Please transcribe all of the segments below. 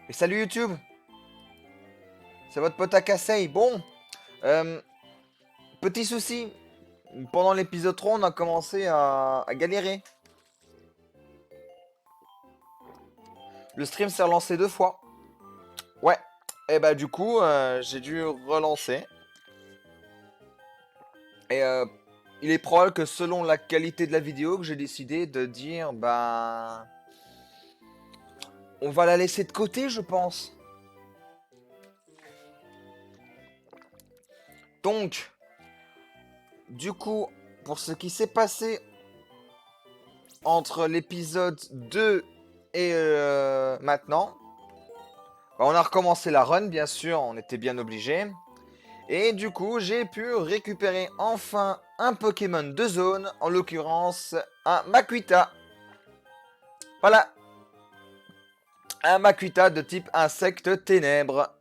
Et salut YouTube, c'est votre pote Akasei. Bon, euh, petit souci, pendant l'épisode 3, on a commencé à galérer. Le stream s'est relancé 2 fois. Ouais, et bah du coup, j'ai dû relancer. Et il est probable que selon la qualité de la vidéo, que j'ai décidé de dire, bah, on va la laisser de côté, je pense. Donc, du coup, pour ce qui s'est passé entre l'épisode 2 et maintenant, bah, on a recommencé la run, bien sûr, on était bien obligé. Et du coup, j'ai pu récupérer enfin un Pokémon de zone, en l'occurrence un Makuita. Voilà, un Makuita de type insecte ténèbres.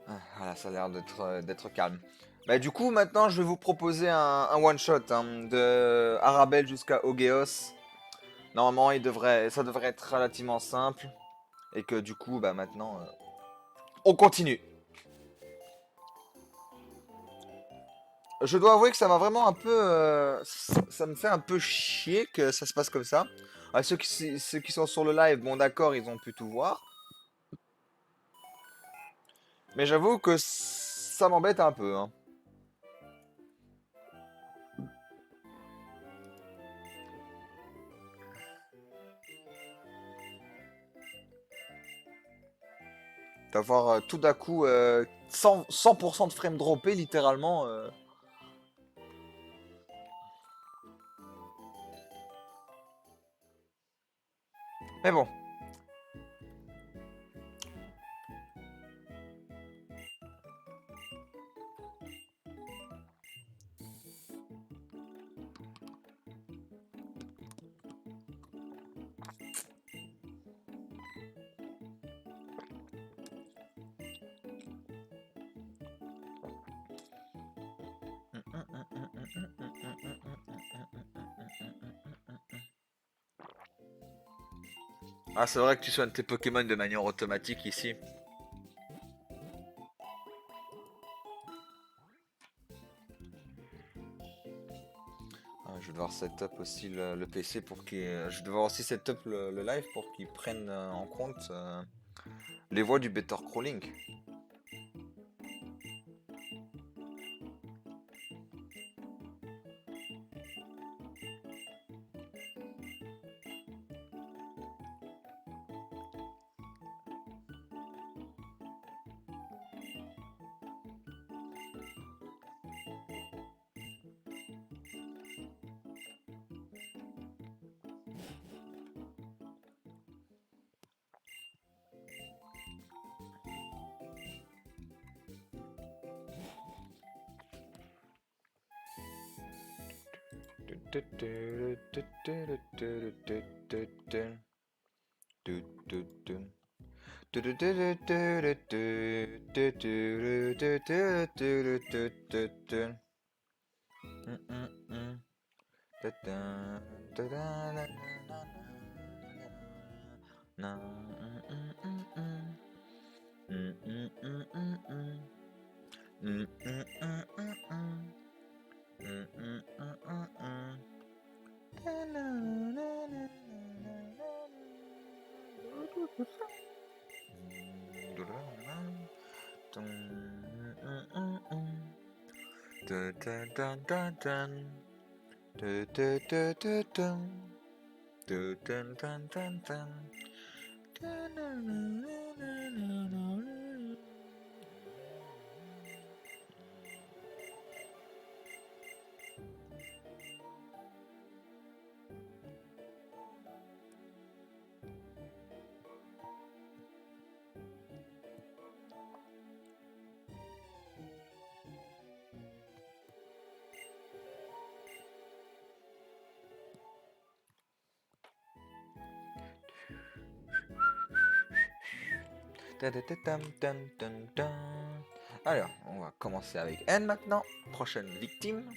Ah, voilà, ça a l'air d'être calme. Bah, du coup, maintenant, je vais vous proposer un one-shot hein, de Arabelle jusqu'à Ogeos. Normalement, ça devrait être relativement simple. Et que du coup, bah maintenant, on continue. Je dois avouer que ça m'a vraiment un peu. Ça me fait un peu chier que ça se passe comme ça. Ah, ceux qui sont sur le live, bon d'accord, ils ont pu tout voir. Mais j'avoue que ça m'embête un peu. Hein. D'avoir tout d'un coup 100% de frame droppé littéralement. Mais bon. Ah, c'est vrai que tu soignes tes Pokémon de manière automatique ici. Ah, je vais devoir setup aussi le PC pour qu'il. Je vais devoir aussi setup le live pour qu'il prenne en compte les voies du better crawling. Alors, on va commencer avec N maintenant. Prochaine victime.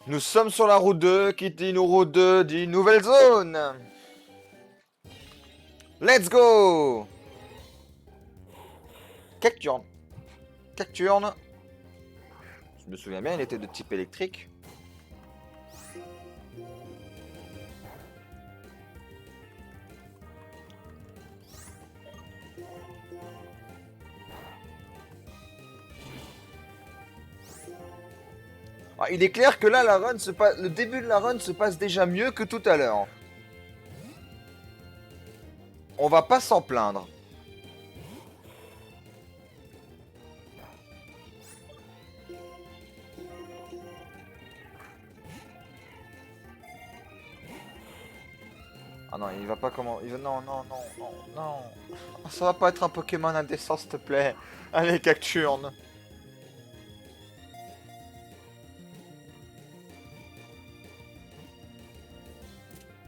Nous sommes sur la route 2, qui dit nous route 2 dit nouvelle zone. Let's go. Cacturne. Cacturne. Je me souviens bien, il était de type électrique. Ah, il est clair que là, le début de la run se passe déjà mieux que tout à l'heure. On va pas s'en plaindre. Ah non, il va pas comment... Non, non, non, non, non. Ça va pas être un Pokémon indécent, s'il te plaît. Allez, Cacturne.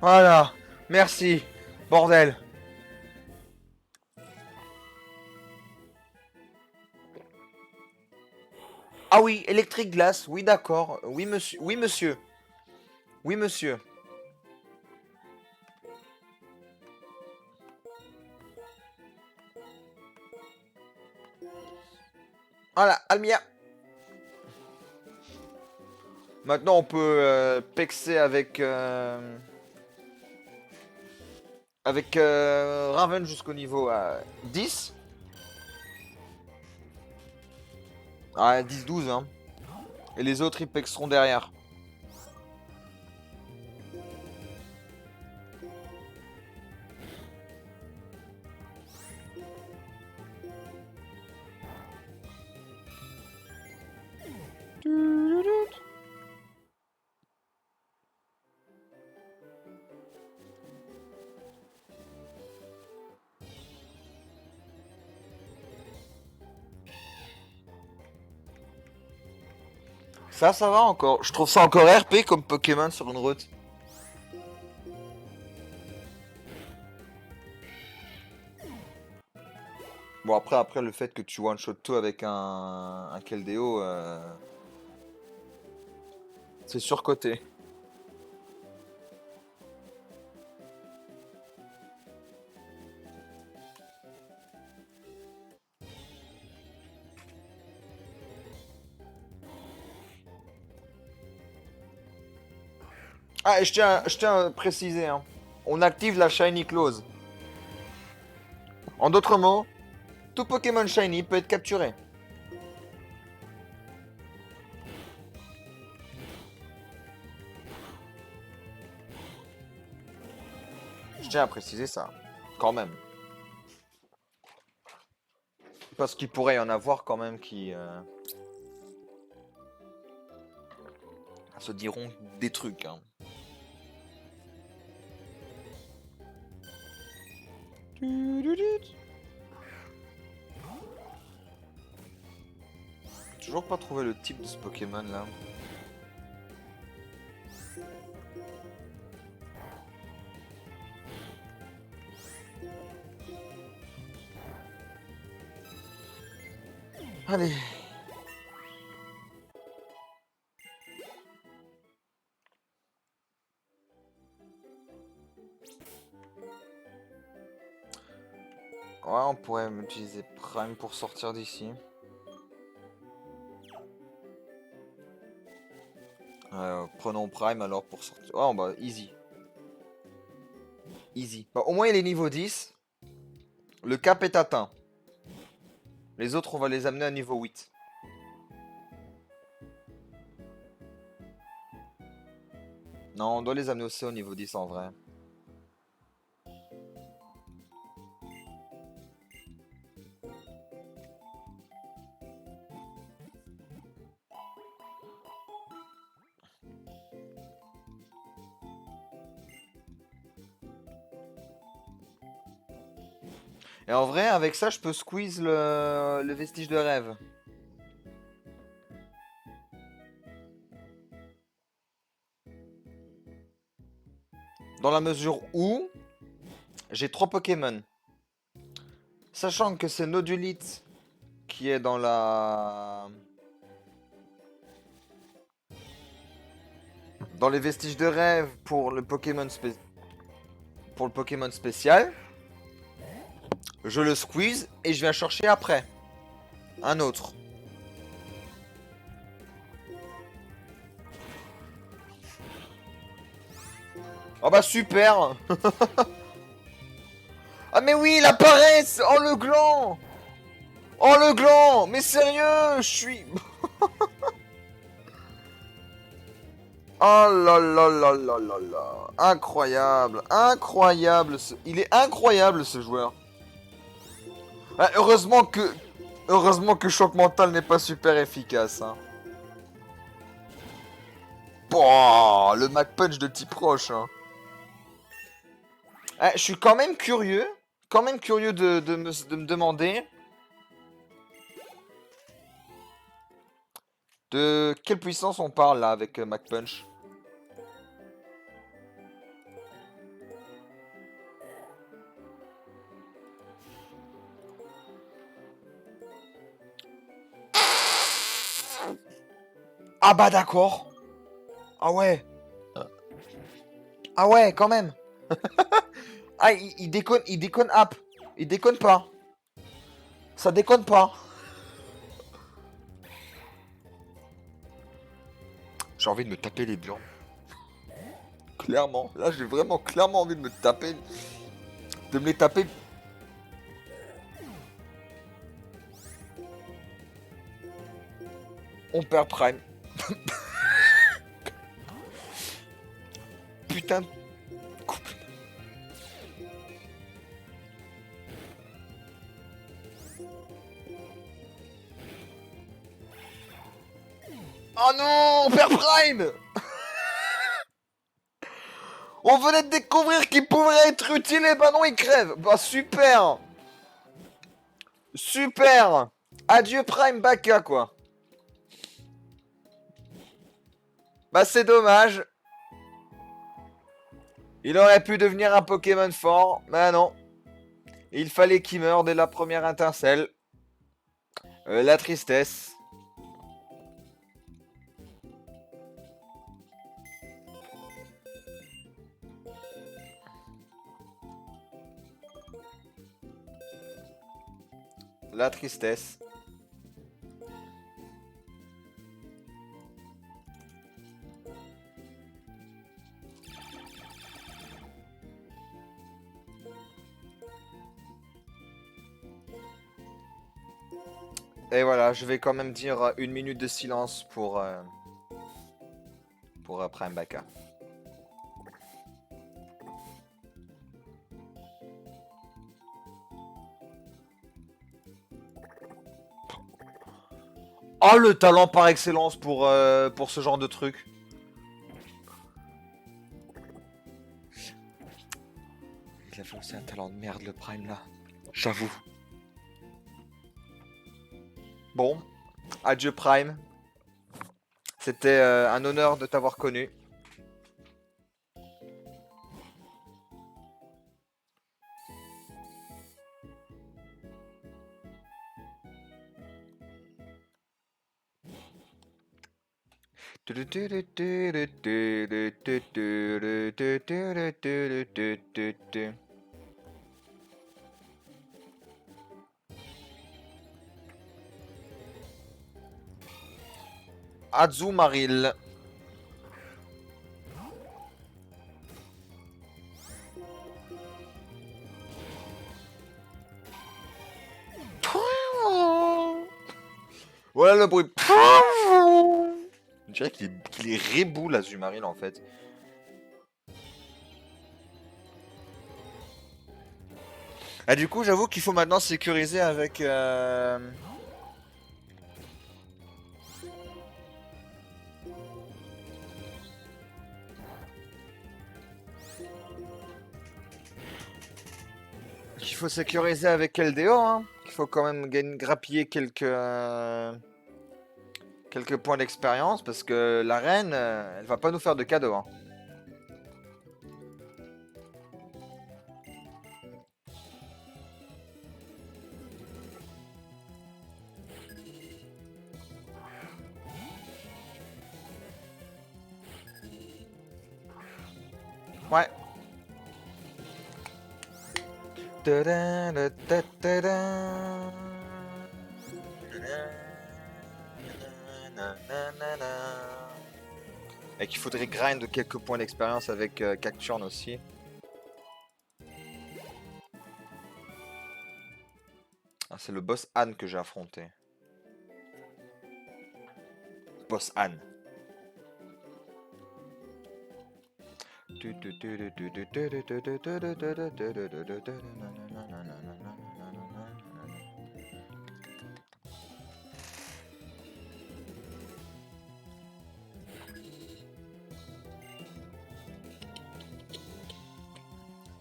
Voilà. Merci. Bordel. Ah oui, électrique glace. Oui, d'accord. Oui, monsieur. Oui, monsieur. Oui, monsieur. Voilà, Almia. Maintenant, on peut pexer avec... avec Raven jusqu'au niveau 10. Ah, 10-12, hein. Et les autres, ils pexeront derrière. Ça va encore. Je trouve ça encore RP comme Pokémon sur une route. Bon, après le fait que tu one-shot tout avec un Keldeo, c'est surcoté. Ah, et je tiens à préciser, hein. On active la Shiny Clause. En d'autres mots, tout Pokémon Shiny peut être capturé. Je tiens à préciser ça, quand même. Parce qu'il pourrait y en avoir quand même qui se diront des trucs, hein. toujours pas trouvé le type de ce Pokémon là. Allez. Ouais, on pourrait utiliser Prime pour sortir d'ici. Prenons Prime alors pour sortir. Oh bah easy. Easy. Bah, au moins il est niveau 10. Le cap est atteint. Les autres on va les amener à niveau 8. Non, on doit les amener aussi au niveau 10 en vrai. Et en vrai, avec ça, je peux squeeze le vestige de rêve. Dans la mesure où j'ai 3 Pokémon. Sachant que c'est Nodulite qui est dans la... Dans les vestiges de rêve pour le Pokémon spécial. Je le squeeze et je viens chercher après. Un autre. Oh bah super. Ah mais oui, il apparaît. Oh le gland. Oh le gland. Mais sérieux, je suis... Oh là là là là là là. Incroyable. Incroyable. Il est incroyable ce joueur. Ah, heureusement que... Heureusement que Choc Mental n'est pas super efficace. Hein. Pouah, le Mac Punch de type roche. Hein. Ah, je suis quand même curieux. Quand même curieux de me demander... De quelle puissance on parle là avec Mac Punch? Ah bah d'accord. Ah ouais. Ah ouais, quand même. Ah, il déconne app. Il déconne pas. Ça déconne pas. J'ai envie de me taper les blancs. Clairement. Là, j'ai vraiment clairement envie de me taper. De me les taper. On perd Prime. Putain de couple. Oh non, on perd Prime. On venait de découvrir qu'il pouvait être utile et bah non, il crève. Bah super. Super. Adieu Prime Baka quoi. Bah c'est dommage. Il aurait pu devenir un Pokémon fort, mais non. Il fallait qu'il meure dès la première étincelle. La tristesse. La tristesse. Et voilà, je vais quand même dire une minute de silence pour Prime Baka. Oh, le talent par excellence pour ce genre de truc. Il avait aussi un talent de merde, le Prime, là. J'avoue. Bon. Adieu Prime. C'était un honneur de t'avoir connu. Azumaril. Voilà le bruit. Je dirais qu'il est rebou l'Azumaril en fait. Ah, du coup, j'avoue qu'il faut maintenant sécuriser avec. Qu'il faut sécuriser avec LDO, hein. Il faut quand même grappiller quelques points d'expérience parce que la reine, elle va pas nous faire de cadeaux, hein. Ouais. Et qu'il faudrait grind quelques points d'expérience avec Cacturne aussi. Ah, c'est le boss Anne que j'ai affronté. Boss Anne.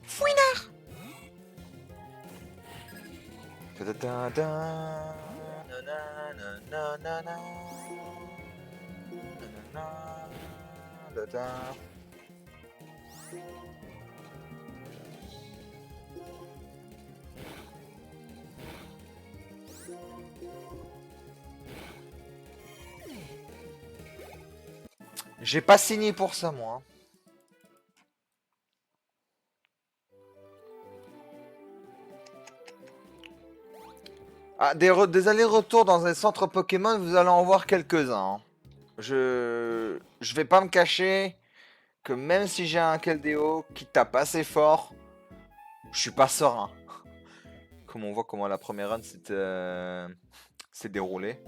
Fouinard. J'ai pas signé pour ça, moi. Ah, des allers-retours dans un centre Pokémon, vous allez en voir quelques-uns, hein. Je vais pas me cacher que même si j'ai un Keldeo qui tape assez fort, je suis pas serein. Comme on voit comment la première run s'est déroulée.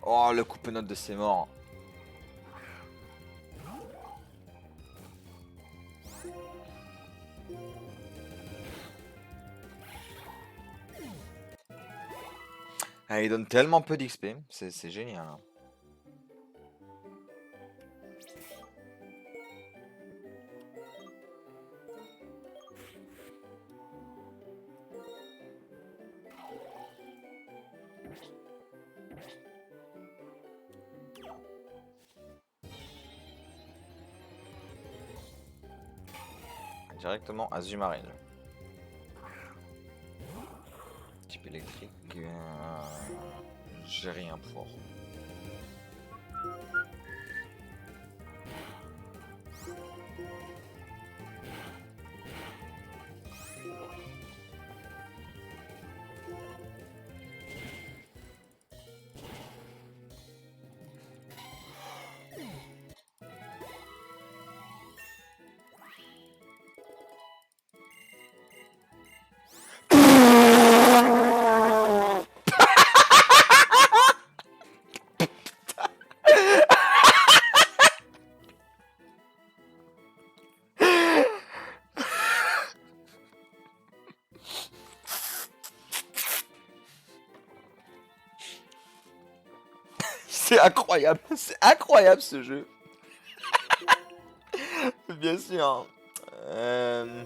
Oh, le coupe-note de ses morts. Ah, il donne tellement peu d'XP, c'est génial, hein. Directement Azumarill. Type électrique. J'ai rien pour. C'est incroyable. C'est incroyable ce jeu. Bien sûr. Euh,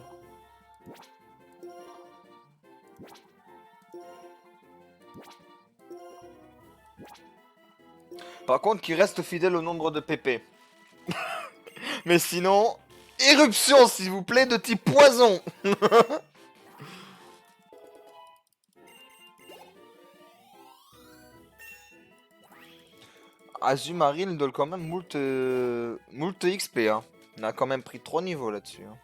Par contre, qui reste fidèle au nombre de PP. Mais sinon, éruption s'il vous plaît de type poison. Azumarill il donne quand même moult XP. Hein. On a quand même pris 3 niveaux là-dessus. Hein.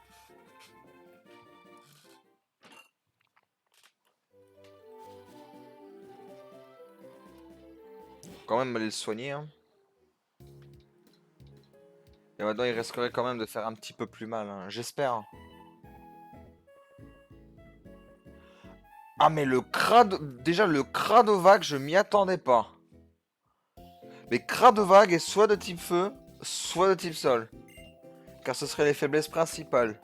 Quand même aller le soigner. Hein. Et maintenant il risquerait quand même de faire un petit peu plus mal. Hein. J'espère. Ah mais le crado... Déjà le Cradovac je m'y attendais pas. Mais Cradovac est soit de type feu, soit de type sol. Car ce seraient les faiblesses principales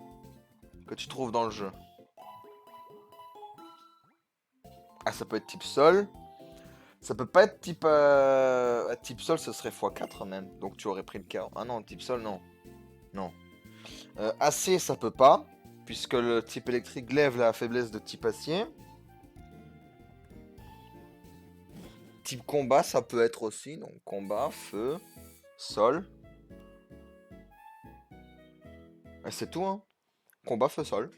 que tu trouves dans le jeu. Ah ça peut être type sol. Ça peut pas être type... Type sol ce serait x4 même. Donc tu aurais pris le chaos. Ah non, type sol non. Non. AC ça peut pas. Puisque le type électrique lève la faiblesse de type acier. Type combat ça peut être aussi. Donc combat, feu, sol. Et c'est tout hein. Combat, feu, sol.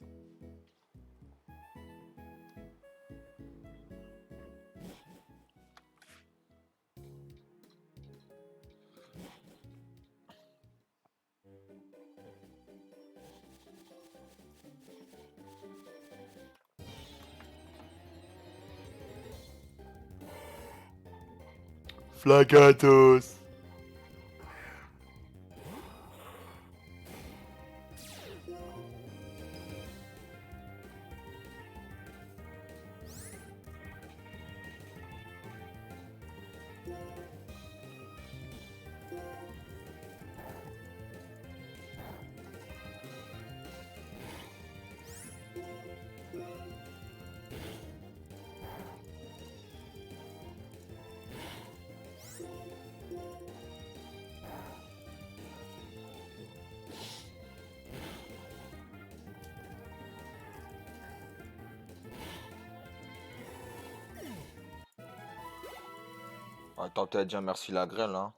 Flagatos. Attends, t'as déjà merci la grêle, hein.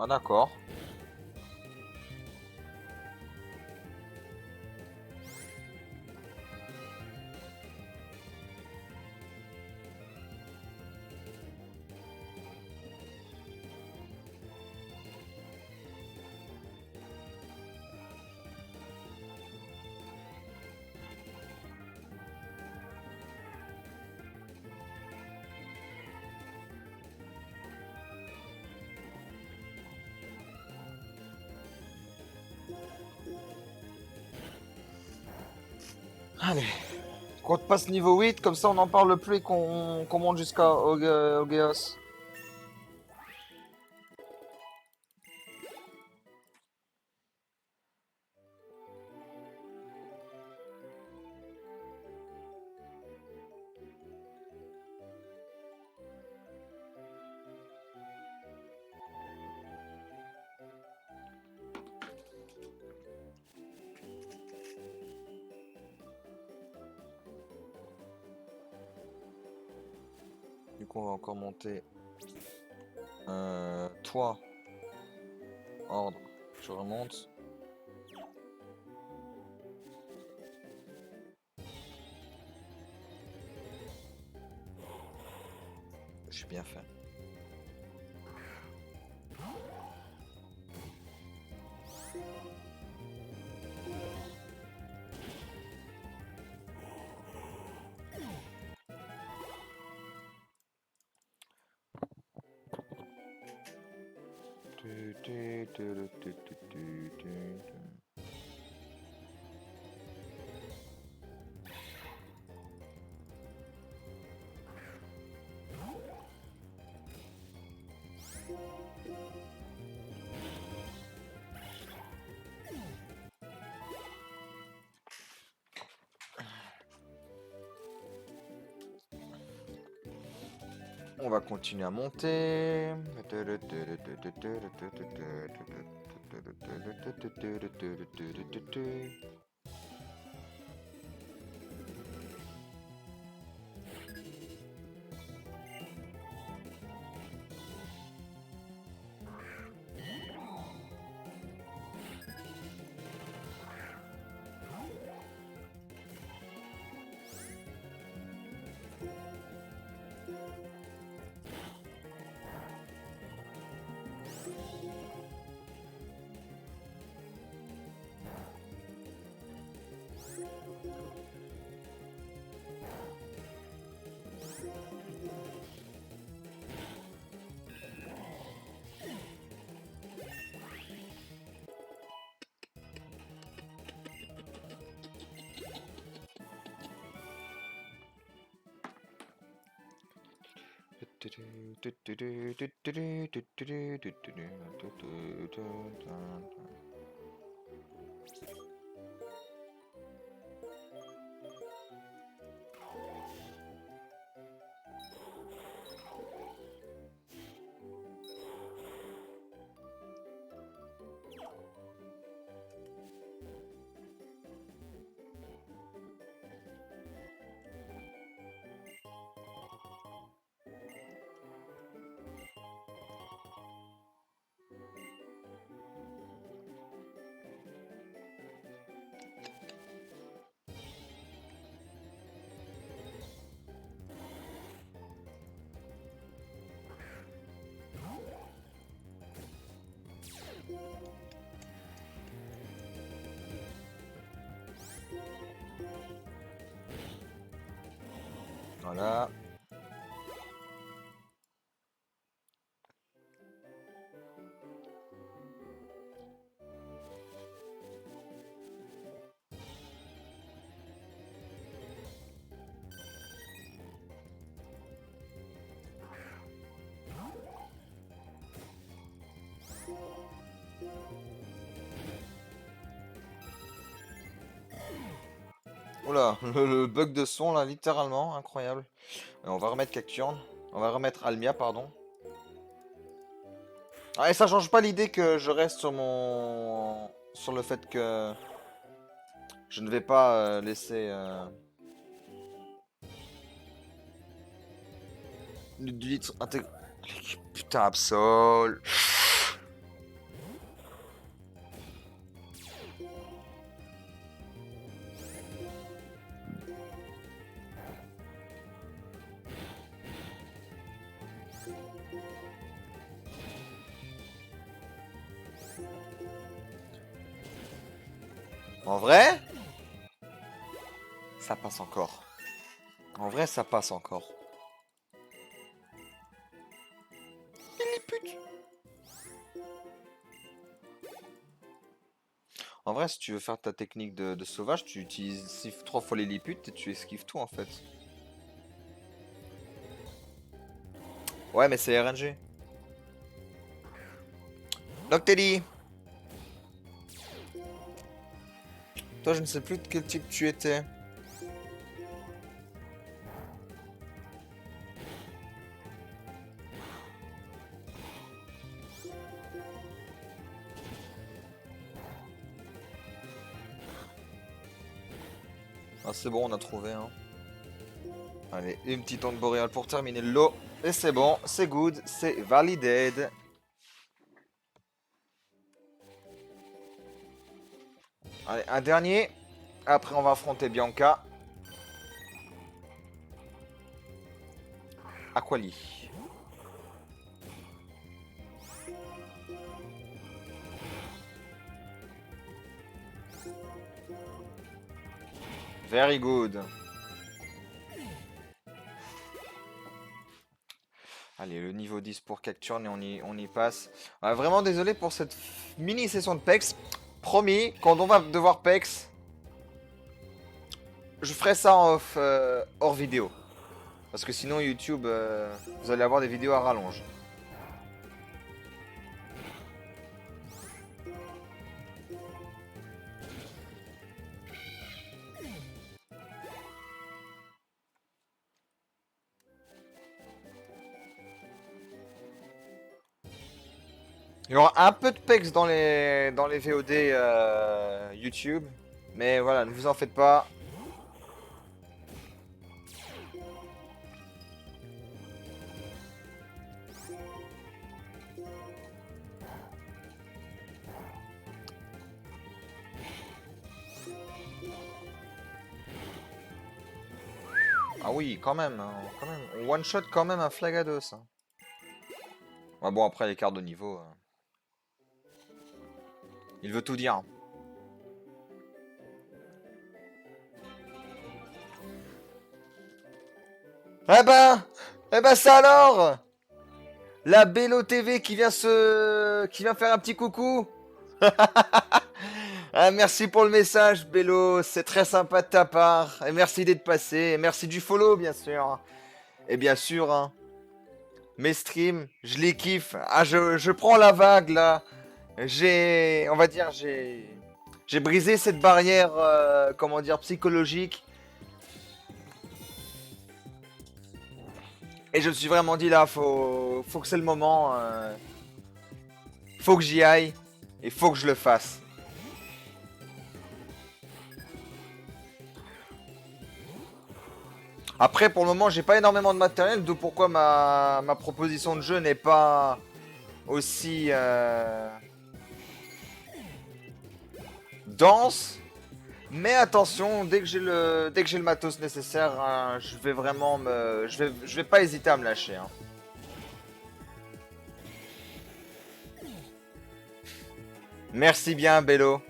Ah d'accord. Allez. Qu'on te passe niveau 8, comme ça on n'en parle plus et qu'on monte jusqu'à Ogeos. Du coup on va encore monter. Toi. Ordre. Je remonte. J'ai bien fait. On va continuer à monter. Voilà. Oula, le bug de son là, littéralement, incroyable. Et on va remettre Cacturne. On va remettre Almia, pardon. Ah, et ça change pas l'idée que je reste sur mon... Sur le fait que... Je ne vais pas laisser... du litre intégré... Putain, Absol. En vrai, ça passe encore. En vrai, ça passe encore. Lilliput. En vrai, si tu veux faire ta technique de sauvage, tu utilises 3 fois les Lilliput et tu esquives tout en fait. Ouais, mais c'est RNG. Nocteli. Toi, je ne sais plus de quel type tu étais. Ah, c'est bon, on a trouvé, hein. Allez, une petite onde boréale pour terminer le lot. Et c'est bon, c'est good, c'est valided. Allez, un dernier. Après, on va affronter Bianca. Aquali. Very good. Allez, le niveau 10 pour Cacturne et on y passe. Vraiment désolé pour cette mini session de PEX. Promis, quand on va devoir PEX, je ferai ça en off, hors vidéo. Parce que sinon YouTube, vous allez avoir des vidéos à rallonge. Il y aura un peu de PEX dans les VOD YouTube. Mais voilà, ne vous en faites pas. Ah oui, quand même, hein, quand même. On one-shot quand même un Flagados. Hein. Ouais, bon, après l'écart de niveau. Il veut tout dire. Eh ben, ça alors! La Bello TV qui vient faire un petit coucou. Ah, merci pour le message, Bello. C'est très sympa de ta part. Et merci d'être passé. Et merci du follow, bien sûr. Et bien sûr, hein, mes streams, je les kiffe. Ah, je prends la vague là. On va dire, j'ai brisé cette barrière, comment dire, psychologique. Et je me suis vraiment dit là, faut que c'est le moment. Faut que j'y aille. Et faut que je le fasse. Après, pour le moment, j'ai pas énormément de matériel, d'où pourquoi ma proposition de jeu n'est pas aussi dense. Mais attention, dès que j'ai le matos nécessaire, hein, je vais vraiment je vais pas hésiter à me lâcher. Hein. Merci bien, Bello.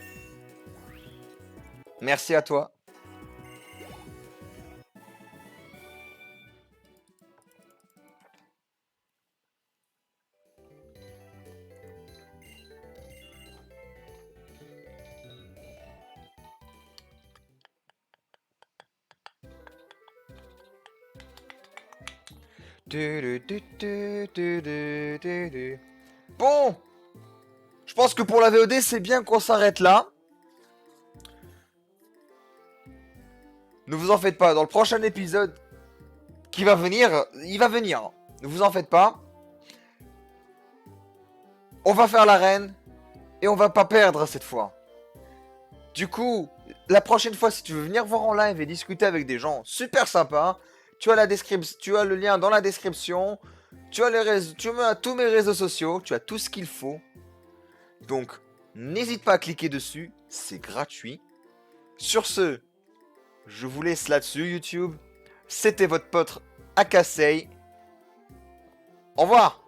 Merci à toi. Bon, je pense que pour la VOD, c'est bien qu'on s'arrête là. Ne vous en faites pas, dans le prochain épisode qui va venir, il va venir. Ne vous en faites pas. On va faire l'arène et on va pas perdre cette fois. Du coup, la prochaine fois, si tu veux venir voir en live et discuter avec des gens super sympas, tu as le lien dans la description. Tu as tous mes réseaux sociaux, tu as tout ce qu'il faut. Donc, n'hésite pas à cliquer dessus, c'est gratuit. Sur ce, je vous laisse là-dessus, YouTube. C'était votre pote Akasei. Au revoir!